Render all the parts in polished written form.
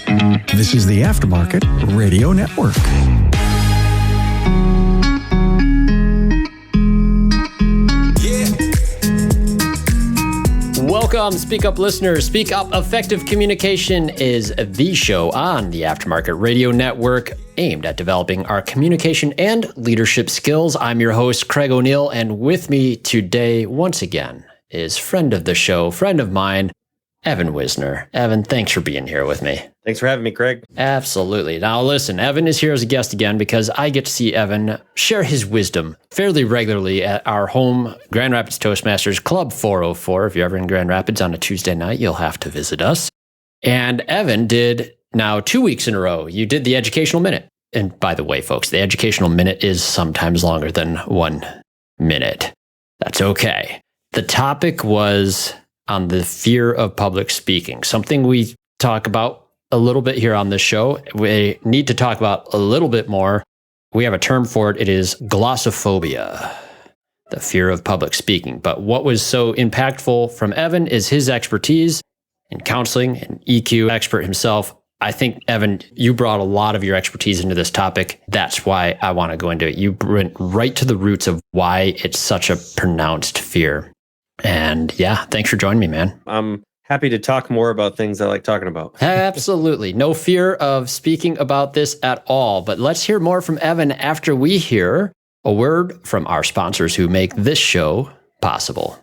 This is the Aftermarket Radio Network. Welcome, Speak Up listeners. Speak Up Effective Communication is the show on the Aftermarket Radio Network aimed at developing our communication and leadership skills. I'm your host, Craig O'Neill, and with me today, once again, is friend of the show, friend of mine, Evan Wisner. Evan, thanks for being here with me. Thanks for having me, Craig. Absolutely. Now listen, Evan is here as a guest again because I get to see Evan share his wisdom fairly regularly at our home Grand Rapids Toastmasters Club 404. If you're ever in Grand Rapids on a Tuesday night, you'll have to visit us. And Evan did now 2 weeks in a row. You did the Educational Minute. And by the way, folks, the Educational Minute is sometimes longer than 1 minute. That's okay. The topic was on the fear of public speaking, something we talk about a little bit here on this show. We need to talk about a little bit more. We have a term for it. It is glossophobia, the fear of public speaking. But what was so impactful from Evan is his expertise in counseling, an EQ expert himself. I think, Evan, you brought a lot of your expertise into this topic. That's why I want to go into it. You went right to the roots of why it's such a pronounced fear. And yeah, thanks for joining me, man. I'm happy to talk more about things I like talking about. Absolutely. No fear of speaking about this at all. But let's hear more from Evan after we hear a word from our sponsors who make this show possible.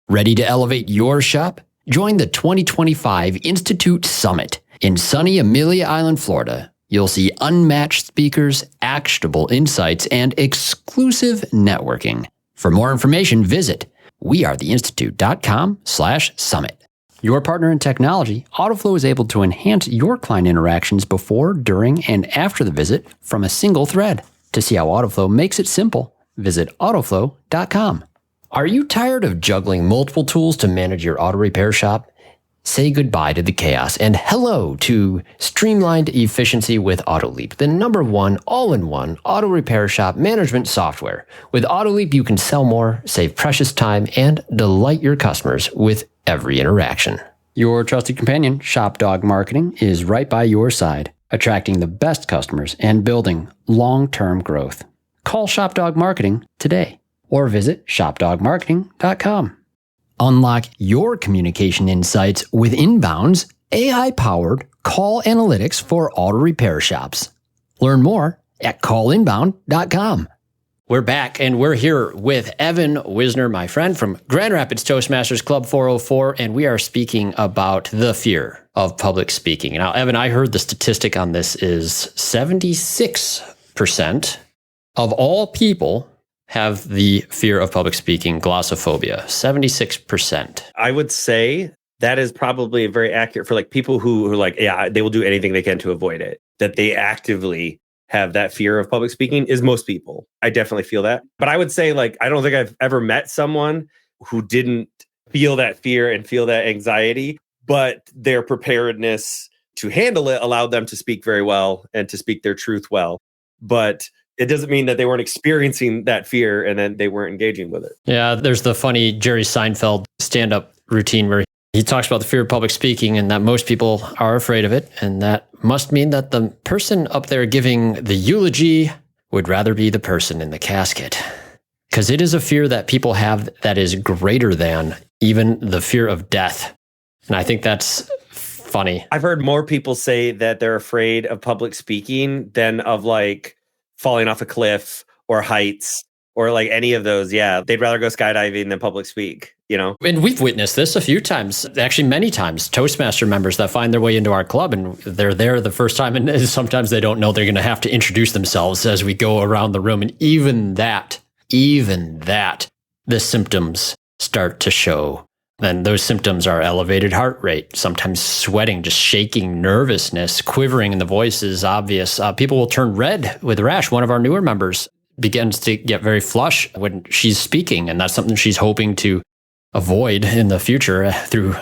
Ready to elevate your shop? Join the 2025 Institute Summit in sunny Amelia Island, Florida. You'll see unmatched speakers, actionable insights, and exclusive networking. For more information, visit wearetheinstitute.com/summit. Your partner in technology, AutoFlow is able to enhance your client interactions before, during, and after the visit from a single thread. To see how AutoFlow makes it simple, visit AutoFlow.com. Are you tired of juggling multiple tools to manage your auto repair shop? Say goodbye to the chaos and hello to streamlined efficiency with AutoLeap, the #1 all-in-one auto repair shop management software. With AutoLeap, you can sell more, save precious time, and delight your customers with every interaction. Your trusted companion, ShopDog Marketing, is right by your side, attracting the best customers and building long-term growth. Call ShopDog Marketing today or visit shopdogmarketing.com. Unlock your communication insights with Inbound's AI-powered call analytics for auto repair shops. Learn more at callinbound.com. We're back, and we're here with Evan Wisner, my friend from Grand Rapids Toastmasters Club 404, and we are speaking about the fear of public speaking. Now, Evan, I heard the statistic on this is 76% of all people have the fear of public speaking, glossophobia, 76%. I would say that is probably very accurate for like people who are like, yeah, they will do anything they can to avoid it. That they actively have that fear of public speaking is most people. I definitely feel that. But I would say like, I don't think I've ever met someone who didn't feel that fear and feel that anxiety, but their preparedness to handle it allowed them to speak very well and to speak their truth well. But it doesn't mean that they weren't experiencing that fear and then they weren't engaging with it. Yeah, there's the funny Jerry Seinfeld stand-up routine where he talks about the fear of public speaking and that most people are afraid of it. And that must mean that the person up there giving the eulogy would rather be the person in the casket. Because it is a fear that people have that is greater than even the fear of death. And I think that's funny. I've heard more people say that they're afraid of public speaking than of like falling off a cliff or heights or like any of those. Yeah, they'd rather go skydiving than public speak, you know? And we've witnessed this a few times, actually many times, Toastmaster members that find their way into our club and they're there the first time and sometimes they don't know they're going to have to introduce themselves as we go around the room. And even that, the symptoms start to show. And those symptoms are elevated heart rate, sometimes sweating, just shaking, nervousness, quivering in the voice is obvious. People will turn red with rash. One of our newer members begins to get very flush when she's speaking, and that's something she's hoping to avoid in the future through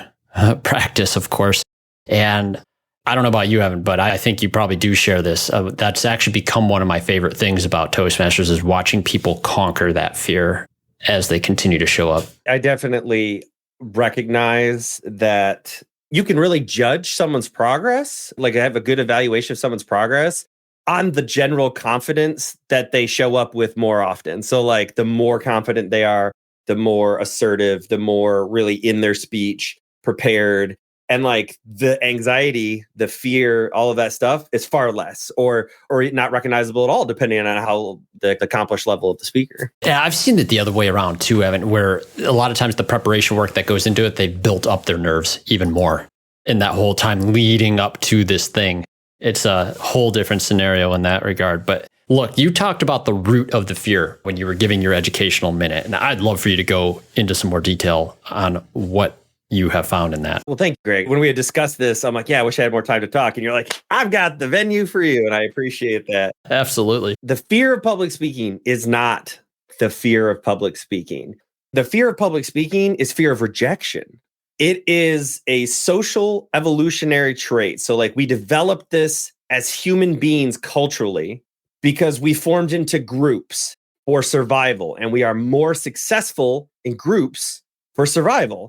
practice, of course. And I don't know about you, Evan, but I think you probably do share this. That's actually become one of my favorite things about Toastmasters is watching people conquer that fear as they continue to show up. I definitely recognize that you can really judge someone's progress, like have a good evaluation of someone's progress on the general confidence that they show up with more often. So like the more confident they are, the more assertive, the more really in their speech, prepared. And like the anxiety, the fear, all of that stuff is far less or not recognizable at all, depending on how the accomplished level of the speaker. Yeah, I've seen it the other way around too, Evan, where a lot of times the preparation work that goes into it, they've built up their nerves even more in that whole time leading up to this thing. It's a whole different scenario in that regard. But look, you talked about the root of the fear when you were giving your educational minute. And I'd love for you to go into some more detail on what you have found in that. Well, thank you, Greg. When we had discussed this, I'm like, yeah, I wish I had more time to talk. And you're like, I've got the venue for you. And I appreciate that. Absolutely. The fear of public speaking is not the fear of public speaking. The fear of public speaking is fear of rejection. It is a social evolutionary trait. So like we developed this as human beings culturally because we formed into groups for survival. And we are more successful in groups for survival.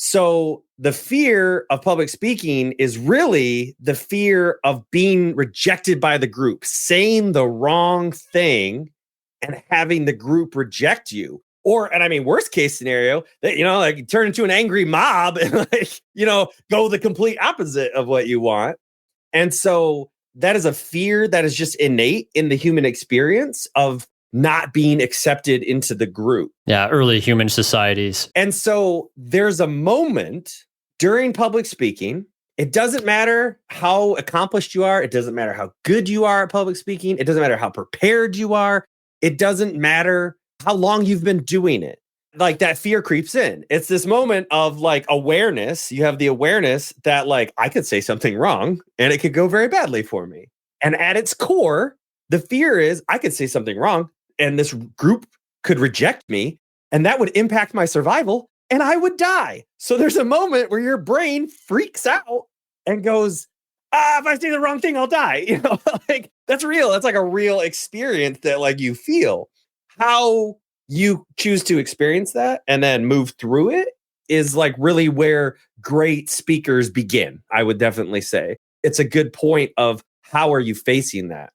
So the fear of public speaking is really the fear of being rejected by the group, saying the wrong thing and having the group reject you. And I mean, worst case scenario, that, like turn into an angry mob and like, go the complete opposite of what you want. And so that is a fear that is just innate in the human experience of not being accepted into the group. Yeah, early human societies. And so there's a moment during public speaking. It doesn't matter how accomplished you are. It doesn't matter how good you are at public speaking. It doesn't matter how prepared you are. It doesn't matter how long you've been doing it. Like that fear creeps in. It's this moment of like awareness. You have the awareness that like I could say something wrong and it could go very badly for me. And at its core, the fear is I could say something wrong and this group could reject me and that would impact my survival and I would die. So there's a moment where your brain freaks out and goes, if I say the wrong thing, I'll die. Like that's real. That's like a real experience that like you feel. How you choose to experience that and then move through it is like really where great speakers begin. I would definitely say it's a good point of how are you facing that?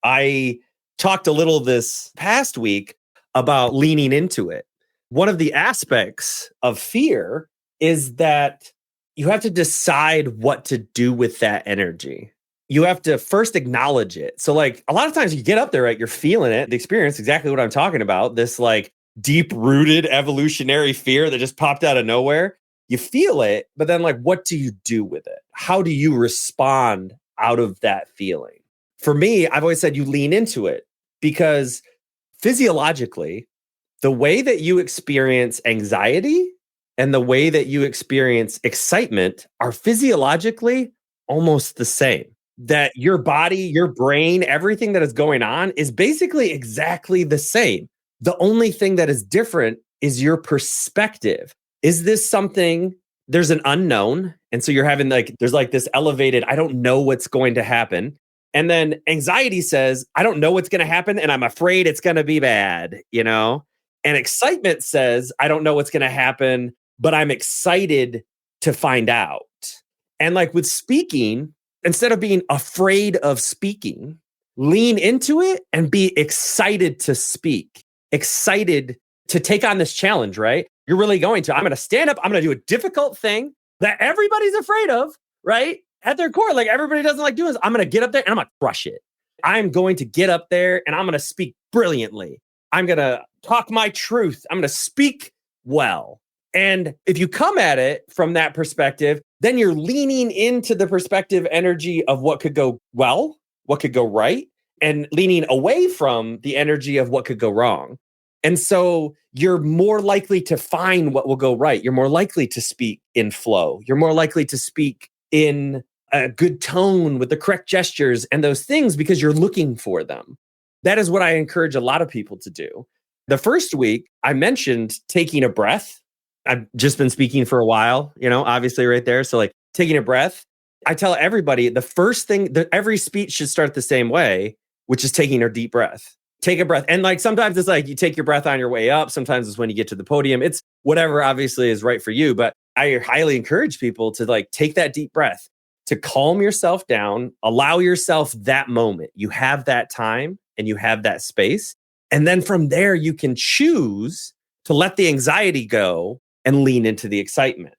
I talked a little this past week about leaning into it. One of the aspects of fear is that you have to decide what to do with that energy. You have to first acknowledge it. So like a lot of times you get up there, right? You're feeling it, the experience, exactly what I'm talking about. This like deep rooted evolutionary fear that just popped out of nowhere. You feel it, but then like, what do you do with it? How do you respond out of that feeling? For me, I've always said you lean into it because physiologically, the way that you experience anxiety and the way that you experience excitement are physiologically almost the same. That your body, your brain, everything that is going on is basically exactly the same. The only thing that is different is your perspective. Is this something, there's an unknown. And so you're having like, there's like this elevated, I don't know what's going to happen. And then anxiety says, I don't know what's going to happen and I'm afraid it's going to be bad, And excitement says, I don't know what's going to happen, but I'm excited to find out. And like with speaking, instead of being afraid of speaking, lean into it and be excited to speak, excited to take on this challenge, right? You're really going to, I'm going to stand up. I'm going to do a difficult thing that everybody's afraid of, right? At their core, like everybody doesn't like doing this. I'm going to get up there and I'm going to crush it. I'm going to get up there and I'm going to speak brilliantly. I'm going to talk my truth. I'm going to speak well. And if you come at it from that perspective, then you're leaning into the perspective energy of what could go well, what could go right, and leaning away from the energy of what could go wrong. And so you're more likely to find what will go right. You're more likely to speak in flow. You're more likely to speak in a good tone with the correct gestures and those things because you're looking for them. That is what I encourage a lot of people to do. The first week, I mentioned taking a breath. I've just been speaking for a while, obviously right there. So like taking a breath, I tell everybody the first thing that every speech should start the same way, which is taking a deep breath. Take a breath. And like sometimes it's like you take your breath on your way up. Sometimes it's when you get to the podium. It's whatever obviously is right for you. But I highly encourage people to like take that deep breath, to calm yourself down, allow yourself that moment. You have that time and you have that space. And then from there, you can choose to let the anxiety go and lean into the excitement.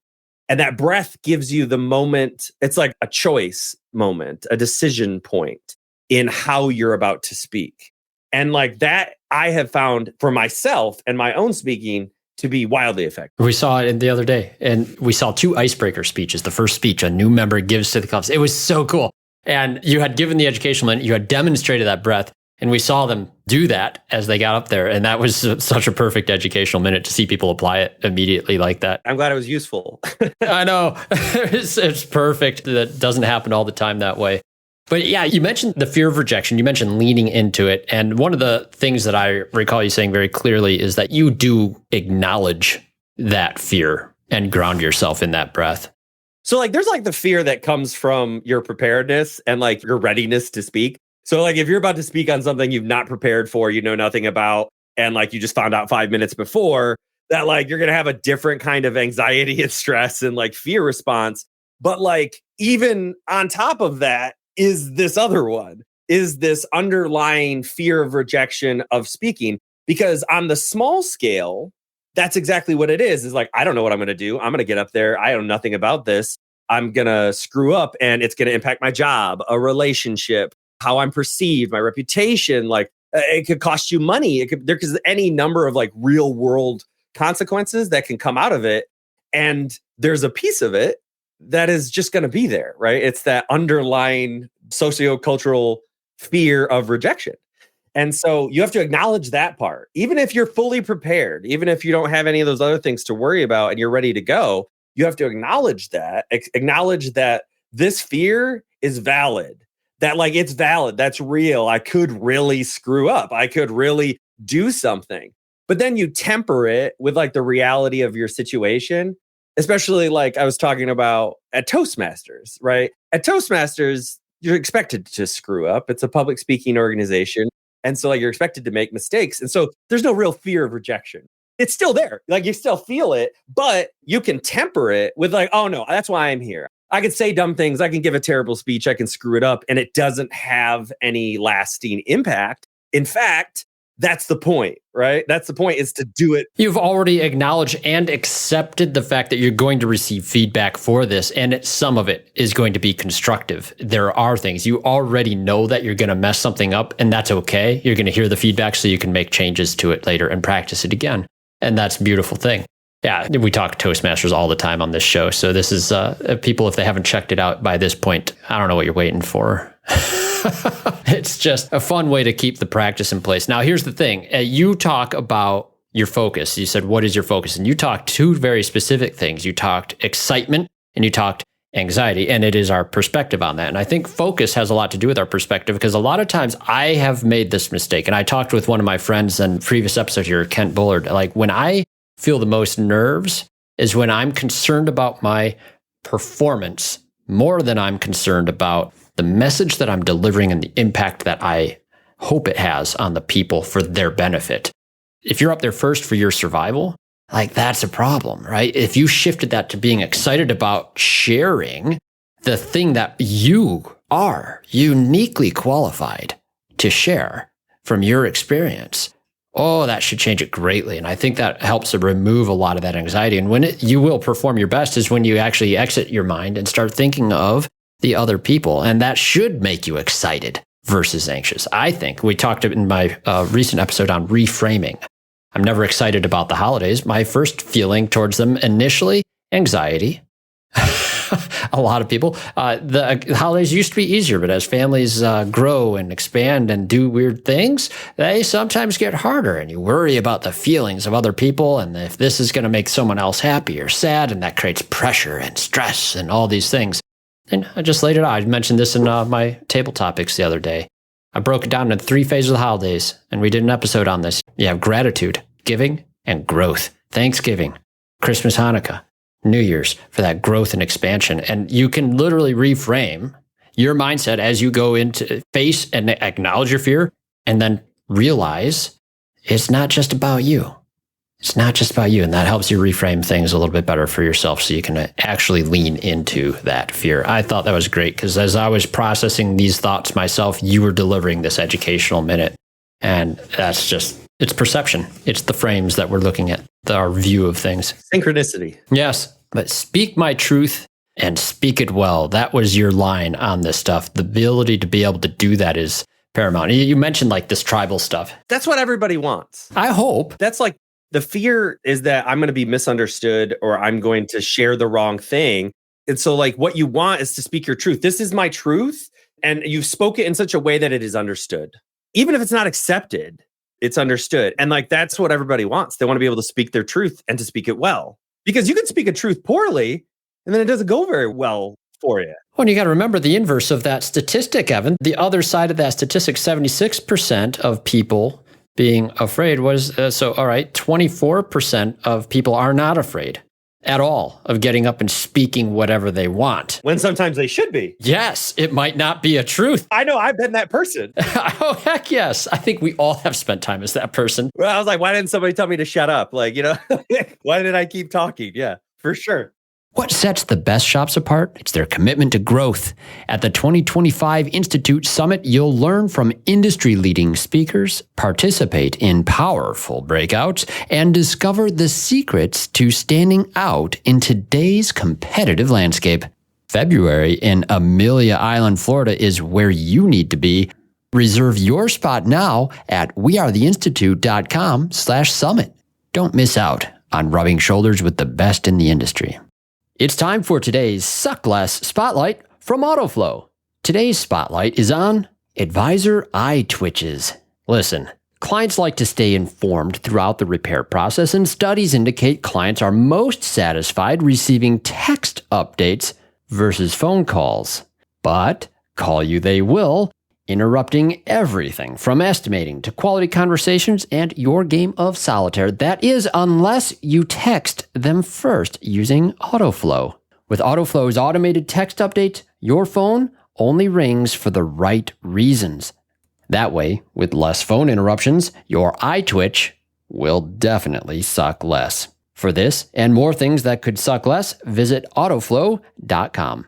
And that breath gives you the moment. It's like a choice moment, a decision point in how you're about to speak. And like that, I have found for myself and my own speaking to be wildly effective. We saw it the other day, and we saw 2 icebreaker speeches. The first speech a new member gives to the clubs. It was so cool. And you had given the educational minute, you had demonstrated that breath, and we saw them do that as they got up there. And that was such a perfect educational minute to see people apply it immediately like that. I'm glad it was useful. I know. It's perfect. That doesn't happen all the time that way. But yeah, you mentioned the fear of rejection. You mentioned leaning into it. And one of the things that I recall you saying very clearly is that you do acknowledge that fear and ground yourself in that breath. So like there's like the fear that comes from your preparedness and like your readiness to speak. So like if you're about to speak on something you've not prepared for, you know nothing about, and like you just found out 5 minutes before, that like you're going to have a different kind of anxiety and stress and like fear response. But like even on top of that, is this other one, is this underlying fear of rejection of speaking. Because on the small scale, that's exactly what it is like, I don't know what I'm going to do. I'm going to get up there. I know nothing about this. I'm going to screw up and it's going to impact my job, a relationship, how I'm perceived, my reputation. Like it could cost you money. There's any number of like real world consequences that can come out of it. And there's a piece of it that is just going to be there, right? It's that underlying sociocultural fear of rejection. And so you have to acknowledge that part. Even if you're fully prepared, even if you don't have any of those other things to worry about and you're ready to go, you have to acknowledge that, acknowledge that this fear is valid, that like it's valid, that's real. I could really screw up. I could really do something. But then you temper it with like the reality of your situation. Especially like I was talking about at Toastmasters, right? At Toastmasters, you're expected to screw up. It's a public speaking organization. And so like you're expected to make mistakes. And so there's no real fear of rejection. It's still there. Like you still feel it, but you can temper it with like, oh no, that's why I'm here. I can say dumb things. I can give a terrible speech. I can screw it up and it doesn't have any lasting impact. In fact, that's the point, right? That's the point, is to do it. You've already acknowledged and accepted the fact that you're going to receive feedback for this, and some of it is going to be constructive. There are things you already know that you're going to mess something up, and that's okay. You're going to hear the feedback so you can make changes to it later and practice it again. And that's a beautiful thing. Yeah, we talk Toastmasters all the time on this show. So this is, people, if they haven't checked it out by this point, I don't know what you're waiting for. It's just a fun way to keep the practice in place. Now, here's the thing. You talk about your focus. You said, what is your focus? And you talked 2 very specific things. You talked excitement and you talked anxiety, and it is our perspective on that. And I think focus has a lot to do with our perspective, because a lot of times I have made this mistake. And I talked with one of my friends in previous episode here, Kent Bullard. Like when I feel the most nerves is when I'm concerned about my performance more than I'm concerned about the message that I'm delivering and the impact that I hope it has on the people for their benefit. If you're up there first for your survival, like that's a problem, right? If you shifted that to being excited about sharing the thing that you are uniquely qualified to share from your experience, oh, that should change it greatly. And I think that helps to remove a lot of that anxiety. And when you will perform your best is when you actually exit your mind and start thinking of the other people. And that should make you excited versus anxious. I think we talked in my recent episode on reframing. I'm never excited about the holidays. My first feeling towards them initially, anxiety. A lot of people. The holidays used to be easier, but as families grow and expand and do weird things, they sometimes get harder, and you worry about the feelings of other people and if this is going to make someone else happy or sad, and that creates pressure and stress and all these things. And I just laid it out. I mentioned this in my table topics the other day. I broke it down into 3 phases of the holidays, and we did an episode on this. You have gratitude, giving, and growth. Thanksgiving, Christmas, Hanukkah, New Year's, for that growth and expansion. And you can literally reframe your mindset as you go into face and acknowledge your fear, and then realize it's not just about you. It's not just about you. And that helps you reframe things a little bit better for yourself so you can actually lean into that fear. I thought that was great because as I was processing these thoughts myself, you were delivering this educational minute. And that's just, it's perception. It's the frames that we're looking at, our view of things. Synchronicity. Yes. But speak my truth and speak it well. That was your line on this stuff. The ability to be able to do that is paramount. You mentioned like this tribal stuff. That's what everybody wants. I hope. That's like the fear is that I'm going to be misunderstood or I'm going to share the wrong thing. And so like what you want is to speak your truth. This is my truth. And you've spoke it in such a way that it is understood. Even if it's not accepted, it's understood. And like, that's what everybody wants. They want to be able to speak their truth and to speak it well. Because you can speak a truth poorly and then it doesn't go very well for you. Well, and you got to remember the inverse of that statistic, Evan. The other side of that statistic, 76% of people being afraid was, all right, 24% of people are not afraid at all of getting up and speaking whatever they want. When sometimes they should be. Yes, it might not be a truth. I know, I've been that person. Oh, heck yes. I think we all have spent time as that person. Well, I was like, why didn't somebody tell me to shut up? Like, why did I keep talking? Yeah, for sure. What sets the best shops apart? It's their commitment to growth. At the 2025 Institute Summit, you'll learn from industry-leading speakers, participate in powerful breakouts, and discover the secrets to standing out in today's competitive landscape. February in Amelia Island, Florida is where you need to be. Reserve your spot now at wearetheinstitute.com/summit. Don't miss out on rubbing shoulders with the best in the industry. It's time for today's Suck Less Spotlight from AutoFlow. Today's spotlight is on advisor eye twitches. Listen, clients like to stay informed throughout the repair process, and studies indicate clients are most satisfied receiving text updates versus phone calls. But call you they will, interrupting everything from estimating to quality conversations and your game of solitaire. That is, unless you text them first using AutoFlow. With AutoFlow's automated text updates, your phone only rings for the right reasons. That way, with less phone interruptions, your eye twitch will definitely suck less. For this and more things that could suck less, visit AutoFlow.com.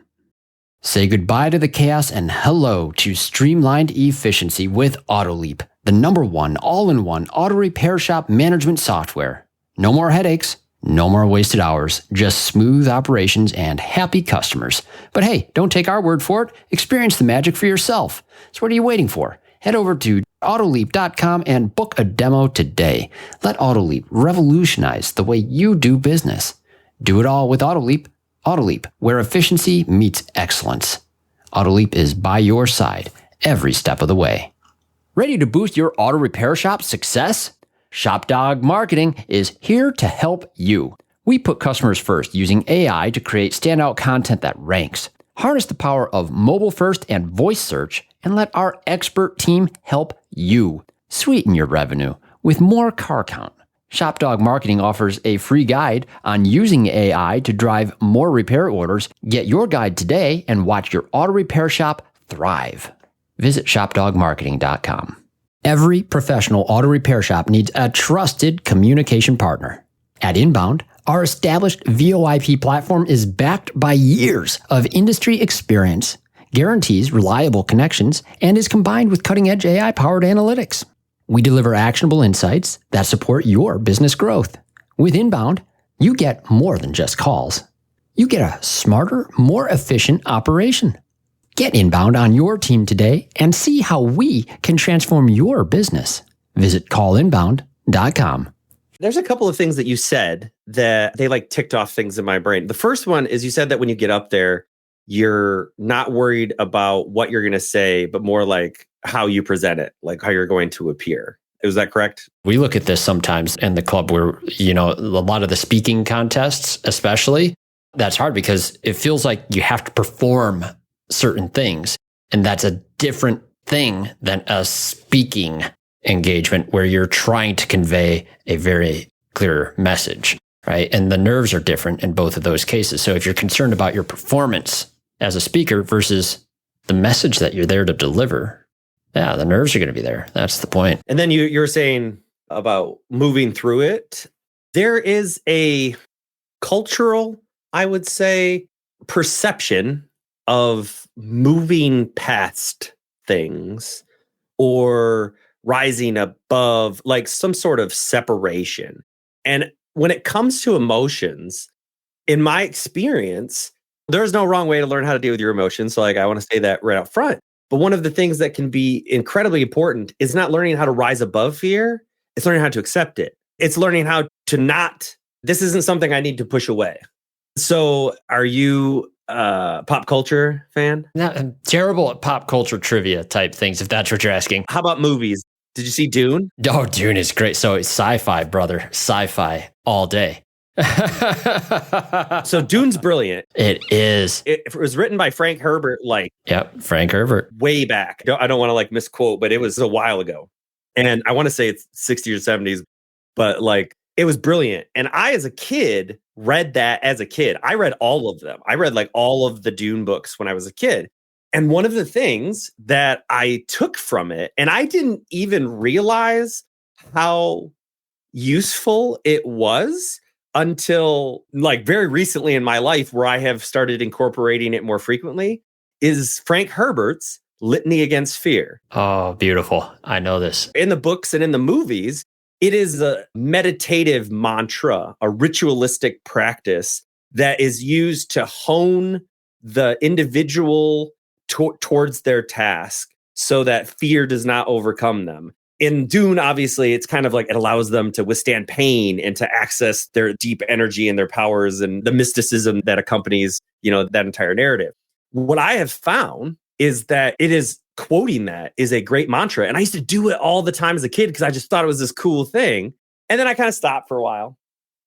Say goodbye to the chaos and hello to streamlined efficiency with AutoLeap, the #1 all-in-one auto repair shop management software. No more headaches, no more wasted hours, just smooth operations and happy customers. But hey, don't take our word for it. Experience the magic for yourself. So what are you waiting for? Head over to AutoLeap.com and book a demo today. Let AutoLeap revolutionize the way you do business. Do it all with AutoLeap. AutoLeap, where efficiency meets excellence. AutoLeap is by your side every step of the way. Ready to boost your auto repair shop's success? ShopDog Marketing is here to help you. We put customers first using AI to create standout content that ranks. Harness the power of mobile first and voice search and let our expert team help you sweeten your revenue with more car count. ShopDog Marketing offers a free guide on using AI to drive more repair orders. Get your guide today and watch your auto repair shop thrive. Visit shopdogmarketing.com. Every professional auto repair shop needs a trusted communication partner. At Inbound, our established VoIP platform is backed by years of industry experience, guarantees reliable connections, and is combined with cutting-edge AI-powered analytics. We deliver actionable insights that support your business growth. With Inbound, you get more than just calls. You get a smarter, more efficient operation. Get Inbound on your team today and see how we can transform your business. Visit callinbound.com. There's a couple of things that you said that they like ticked off things in my brain. The first one is you said that when you get up there, you're not worried about what you're going to say, but more like how you present it, like how you're going to appear. Is that correct? We look at this sometimes in the club where, a lot of the speaking contests, especially, that's hard because it feels like you have to perform certain things. And that's a different thing than a speaking engagement where you're trying to convey a very clear message, right? And the nerves are different in both of those cases. So if you're concerned about your performance as a speaker versus the message that you're there to deliver, yeah, the nerves are going to be there. That's the point. And then you're saying about moving through it. there is a cultural, I would say, perception of moving past things or rising above, like some sort of separation. And when it comes to emotions, in my experience, there's no wrong way to learn how to deal with your emotions. So, like, I want to say that right up front. But one of the things that can be incredibly important is not learning how to rise above fear. It's learning how to accept it. It's learning how to not, this isn't something I need to push away. So are you a pop culture fan? No, I'm terrible at pop culture trivia type things, if that's what you're asking. How about movies? Did you see Dune? Oh, Dune is great. So it's sci-fi, brother. Sci-fi all day. So Dune's brilliant. It is. It was written by Frank Herbert, like, Yep, Frank Herbert. way back. I don't want to like misquote, but it was a while ago. And I want to say it's 60s or 70s, but like it was brilliant. And I, as a kid, read that as a kid. I read all of them. I read like all of the Dune books when I was a kid. And one of the things that I took from it, and I didn't even realize how useful it was until like very recently in my life, where I have started incorporating it more frequently, is Frank Herbert's Litany Against Fear. Oh, beautiful. I know this. In the books and in the movies, it is a meditative mantra, a ritualistic practice that is used to hone the individual towards their task so that fear does not overcome them. In Dune, obviously, it's kind of like it allows them to withstand pain and to access their deep energy and their powers and the mysticism that accompanies, that entire narrative. What I have found is that it is quoting that is a great mantra. And I used to do it all the time as a kid because I just thought it was this cool thing. And then I kind of stopped for a while.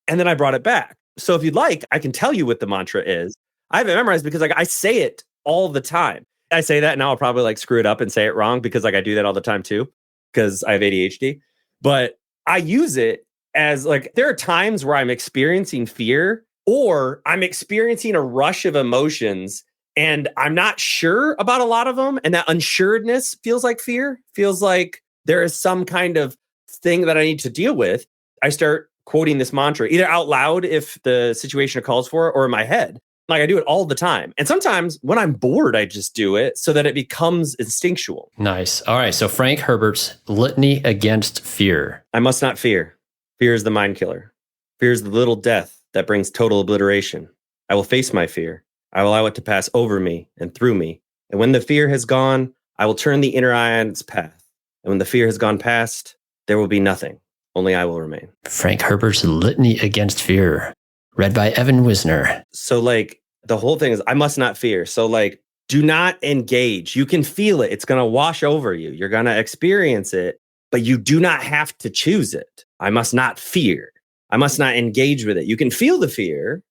And then I brought it back. So if you'd like, I can tell you what the mantra is. I have it memorized because I say it all the time. I say that now I'll probably like screw it up and say it wrong because I do that all the time too, because I have ADHD. But I use it as like, there are times where I'm experiencing fear or I'm experiencing a rush of emotions and I'm not sure about a lot of them. And that unsuredness feels like fear, feels like there is some kind of thing that I need to deal with. I start quoting this mantra, either out loud if the situation calls for it, or in my head. Like I do it all the time. And sometimes when I'm bored, I just do it so that it becomes instinctual. Nice. All right. So Frank Herbert's Litany Against Fear. I must not fear. Fear is the mind killer. Fear is the little death that brings total obliteration. I will face my fear. I will allow it to pass over me and through me. And when the fear has gone, I will turn the inner eye on its path. And when the fear has gone past, there will be nothing. Only I will remain. Frank Herbert's Litany Against Fear. Read by Evan Wisner. So like the whole thing is I must not fear. So like do not engage. You can feel it. It's going to wash over you. You're going to experience it, but you do not have to choose it. I must not fear. I must not engage with it. You can feel the fear.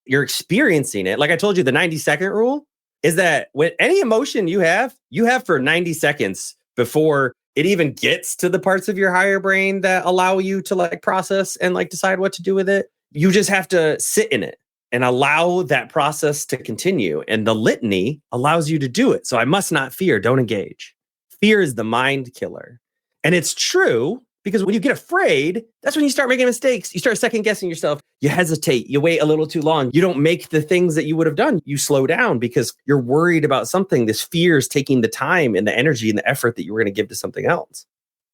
You're experiencing it. Like I told you, the 90-second rule is that when any emotion you have for 90 seconds before it even gets to the parts of your higher brain that allow you to like process and like decide what to do with it. You just have to sit in it and allow that process to continue. And the litany allows you to do it. So I must not fear. Don't engage. Fear is the mind killer. And it's true because when you get afraid, that's when you start making mistakes. You start second guessing yourself. You hesitate. You wait a little too long. You don't make the things that you would have done. You slow down because you're worried about something. This fear is taking the time and the energy and the effort that you were going to give to something else.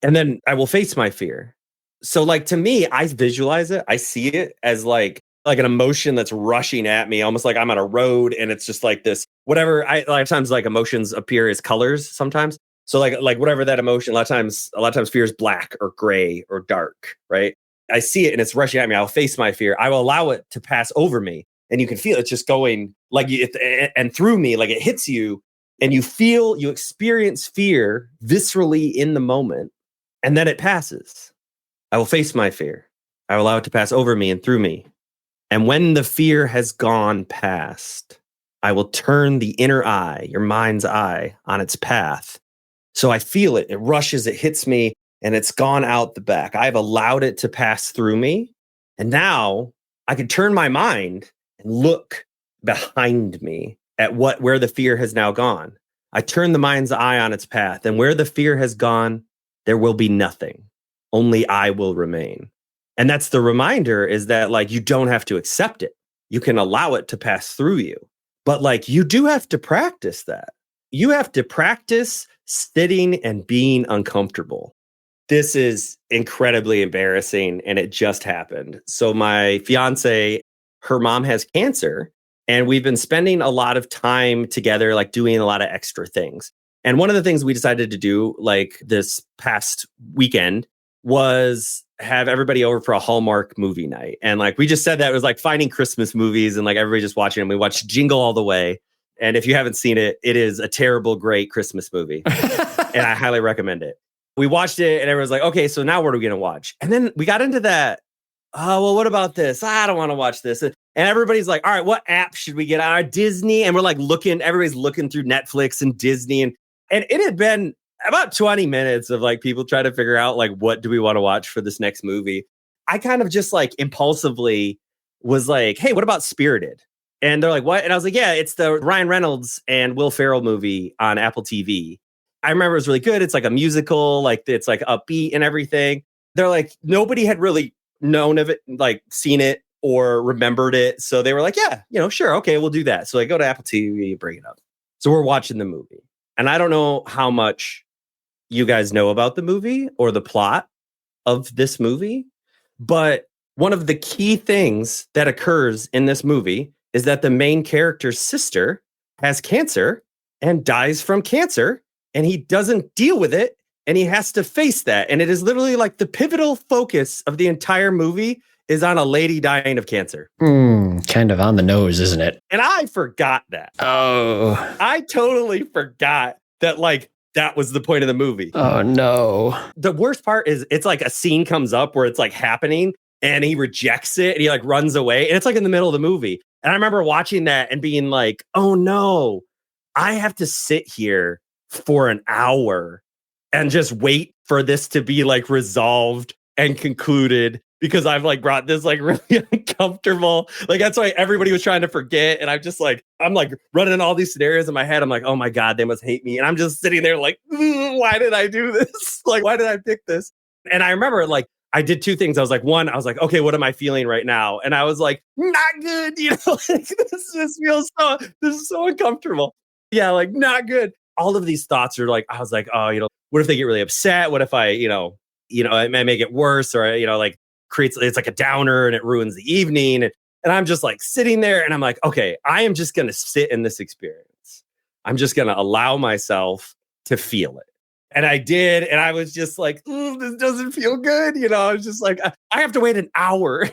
And then I will face my fear. So like to me, I visualize it. I see it as like an emotion that's rushing at me, almost like I'm on a road and it's just like this, whatever. A lot of times like emotions appear as colors sometimes. So like whatever that emotion, a lot of times fear is black or gray or dark, right? I see it and it's rushing at me. I'll face my fear. I will allow it to pass over me. And you can feel it just going like and through me, like it hits you and you experience fear viscerally in the moment and then it passes. I will face my fear. I will allow it to pass over me and through me. And when the fear has gone past, I will turn the inner eye, your mind's eye, on its path. So I feel it. It rushes, it hits me, and it's gone out the back. I've allowed it to pass through me. And now I can turn my mind and look behind me at where the fear has now gone. I turn the mind's eye on its path. And where the fear has gone, there will be nothing. Only I will remain. And that's the reminder, is that like, you don't have to accept it. You can allow it to pass through you. But like, you do have to practice that. You have to practice sitting and being uncomfortable. This is incredibly embarrassing, and it just happened. So my fiance, her mom has cancer, and we've been spending a lot of time together, like doing a lot of extra things. And one of the things we decided to do like this past weekend was have everybody over for a Hallmark movie night. And like, we just said that it was like finding Christmas movies and like everybody just watching them. We watched Jingle All the Way. And if you haven't seen it, it is a terrible, great Christmas movie. And I highly recommend it. We watched it and everyone's like, okay, so now what are we going to watch? And then we got into that. Oh, well, what about this? I don't want to watch this. And everybody's like, all right, what app should we get on? Our Disney? And we're like everybody's looking through Netflix and Disney. And it had been about 20 minutes of like people trying to figure out like, what do we want to watch for this next movie? I kind of just like impulsively was like, hey, what about Spirited? And they're like, what? And I was like, yeah, it's the Ryan Reynolds and Will Ferrell movie on Apple TV. I remember it was really good. It's like a musical, like it's like upbeat and everything. They're like, nobody had really known of it, like seen it or remembered it. So they were like, yeah, sure. Okay, we'll do that. So I go to Apple TV, bring it up. So we're watching the movie. And I don't know how much you guys know about the movie or the plot of this movie, but one of the key things that occurs in this movie is that the main character's sister has cancer and dies from cancer, and he doesn't deal with it, and he has to face that. And it is literally like the pivotal focus of the entire movie is on a lady dying of cancer. Kind of on the nose, isn't it? And I forgot that. Oh. I totally forgot that, like, that was the point of the movie. Oh, no. The worst part is it's like a scene comes up where it's like happening and he rejects it and he like runs away. And it's like in the middle of the movie. And I remember watching that and being like, oh no, I have to sit here for an hour and just wait for this to be like resolved and concluded, because I've like brought this like really uncomfortable, like that's why everybody was trying to forget. And I'm like running all these scenarios in my head. I'm like, oh my God, they must hate me. And I'm just sitting there like, why did I do this? Like, why did I pick this? And I remember like, I did two things. I was like, one, I was like, okay, what am I feeling right now? And I was like, not good. Like, this is so uncomfortable. Yeah, like not good. All of these thoughts are like, I was like, oh, what if they get really upset? What if I, it may make it worse, or, like it's like a downer and it ruins the evening. And I'm just like sitting there and I'm like, okay, I am just going to sit in this experience. I'm just going to allow myself to feel it. And I did. And I was just like, this doesn't feel good. I was just like, I have to wait an hour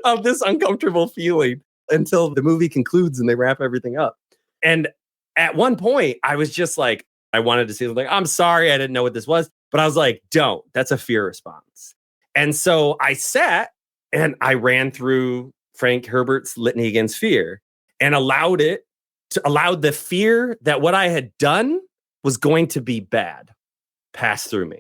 of this uncomfortable feeling until the movie concludes and they wrap everything up. And at one point, I was just like, I wanted to say, like, I'm sorry, I didn't know what this was. But I was like, don't. That's a fear response. And so I sat and I ran through Frank Herberts' Litany Against Fear and allowed the fear that what I had done was going to be bad pass through me.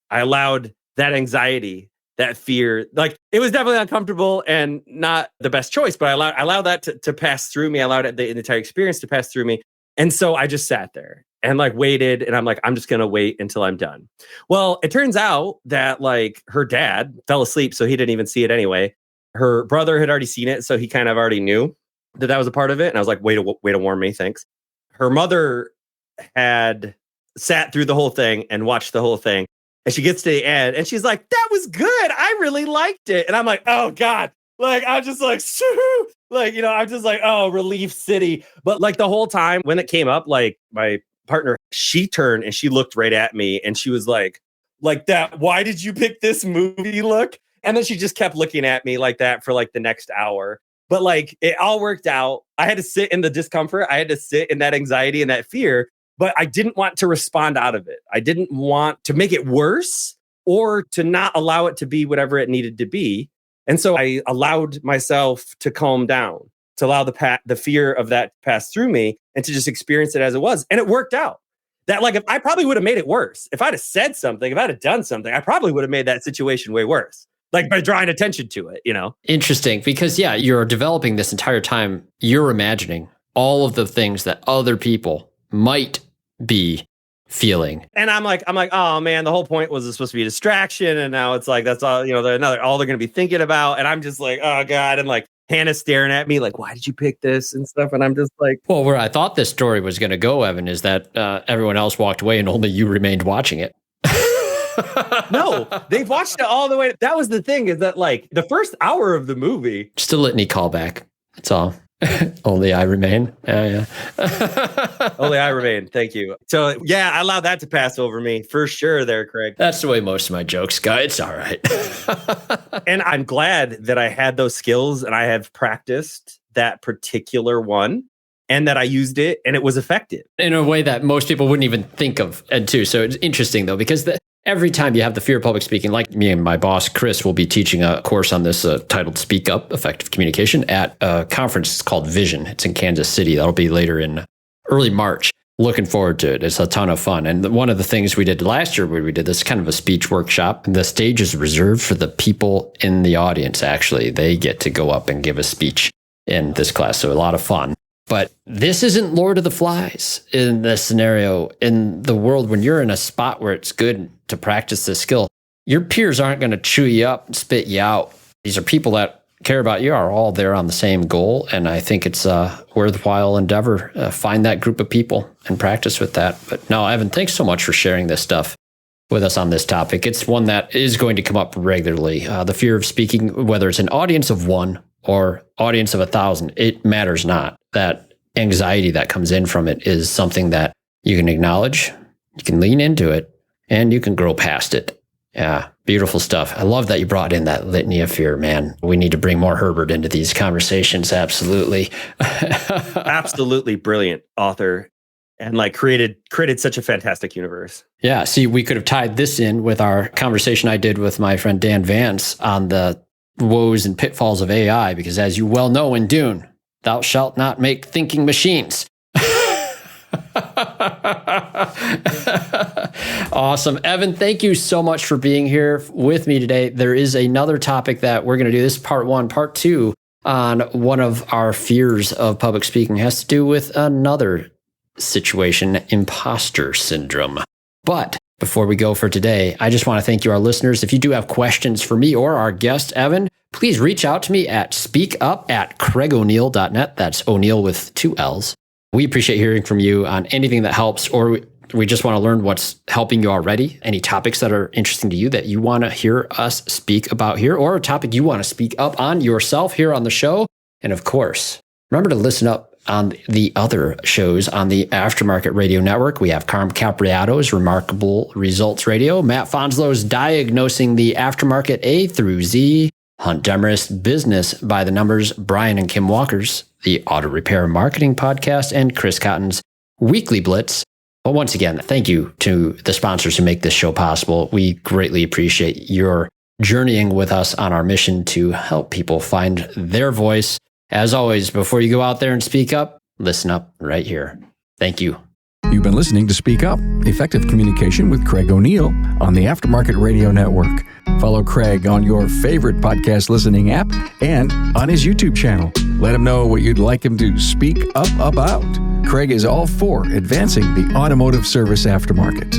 I allowed that anxiety, that fear, like it was definitely uncomfortable and not the best choice, but I allowed that to pass through me. I allowed the entire experience to pass through me. And so I just sat there and like waited, and I'm like, I'm just going to wait until I'm done. Well, it turns out that like her dad fell asleep, so he didn't even see it anyway. Her brother had already seen it, so he kind of already knew that was a part of it. And I was like, way to warn me, thanks. Her mother had sat through the whole thing and watched the whole thing. And she gets to the end and she's like, that was good. I really liked it. And I'm like, oh God. Like, I'm just like, like, I'm just like, oh, relief city. But like the whole time when it came up, like my partner, she turned and she looked right at me and she was like that, why did you pick this movie look? And then she just kept looking at me like that for like the next hour. But like it all worked out. I had to sit in the discomfort. I had to sit in that anxiety and that fear, but I didn't want to respond out of it. I didn't want to make it worse or to not allow it to be whatever it needed to be. And so I allowed myself to calm down, to allow the fear of that to pass through me and to just experience it as it was. And it worked out. That like, if I probably would have made it worse. If I'd have said something, if I'd have done something, I probably would have made that situation way worse. Like by drawing attention to it, Interesting, because yeah, you're developing this entire time. You're imagining all of the things that other people might be feeling. And I'm like, oh man, the whole point was it's supposed to be a distraction. And now it's like, that's all, all they're going to be thinking about. And I'm just like, oh God. And like Hannah's staring at me like, why did you pick this and stuff? And I'm just like, well, where I thought this story was going to go, Evan, is that everyone else walked away and only you remained watching it. No, they've watched it all the way. That was the thing, is that like the first hour of the movie. Just a litany callback. That's all. Only I remain. Yeah. Only I remain. Thank you. So yeah, I allowed that to pass over me for sure there, Craig. That's the way most of my jokes go. It's all right. And I'm glad that I had those skills and I have practiced that particular one and that I used it and it was effective. In a way that most people wouldn't even think of, Ed, too. So it's interesting, though, because every time you have the fear of public speaking, like me and my boss, Chris, will be teaching a course on this titled Speak Up, Effective Communication at a conference called Vision. It's in Kansas City. That'll be later in early March. Looking forward to it. It's a ton of fun. And one of the things we did last year, where we did this kind of a speech workshop, the stage is reserved for the people in the audience, actually. They get to go up and give a speech in this class. So a lot of fun. But this isn't Lord of the Flies in this scenario. In the world, when you're in a spot where it's good to practice this skill, your peers aren't going to chew you up and spit you out. These are people that care about you, are all there on the same goal. And I think it's a worthwhile endeavor. Find that group of people and practice with that. But no, Evan, thanks so much for sharing this stuff with us on this topic. It's one that is going to come up regularly. The fear of speaking, whether it's an audience of one or audience of 1,000, it matters not. That anxiety that comes in from it is something that you can acknowledge, you can lean into it, and you can grow past it. Yeah, beautiful stuff. I love that you brought in that litany of fear, man. We need to bring more Herbert into these conversations. Absolutely. Absolutely brilliant author and like created such a fantastic universe. Yeah, see, we could have tied this in with our conversation I did with my friend Dan Vance on the woes and pitfalls of AI, because as you well know in Dune, thou shalt not make thinking machines. Awesome. Evan, thank you so much for being here with me today. There is another topic that we're going to do. This is part one. Part two on one of our fears of public speaking has to do with another situation, imposter syndrome. But before we go for today, I just want to thank you, our listeners. If you do have questions for me or our guest, Evan, please reach out to me at speakup@craigoneil.net. That's O'Neill with 2 L's. We appreciate hearing from you on anything that helps, or we just want to learn what's helping you already, any topics that are interesting to you that you want to hear us speak about here, or a topic you want to speak up on yourself here on the show. And of course, remember to listen up on the other shows on the Aftermarket Radio Network. We have Carm Capriato's Remarkable Results Radio, Matt Fonslow's Diagnosing the Aftermarket A through Z, Hunt Demarest Business by the Numbers, Brian and Kim Walker's The Auto Repair Marketing Podcast, and Chris Cotton's Weekly Blitz. But once again, thank you to the sponsors who make this show possible. We greatly appreciate your journeying with us on our mission to help people find their voice. As always, before you go out there and speak up, listen up right here. Thank you. You've been listening to Speak Up, Effective Communication with Craig O'Neill on the Aftermarket Radio Network. Follow Craig on your favorite podcast listening app and on his YouTube channel. Let him know what you'd like him to speak up about. Craig is all for advancing the automotive service aftermarket.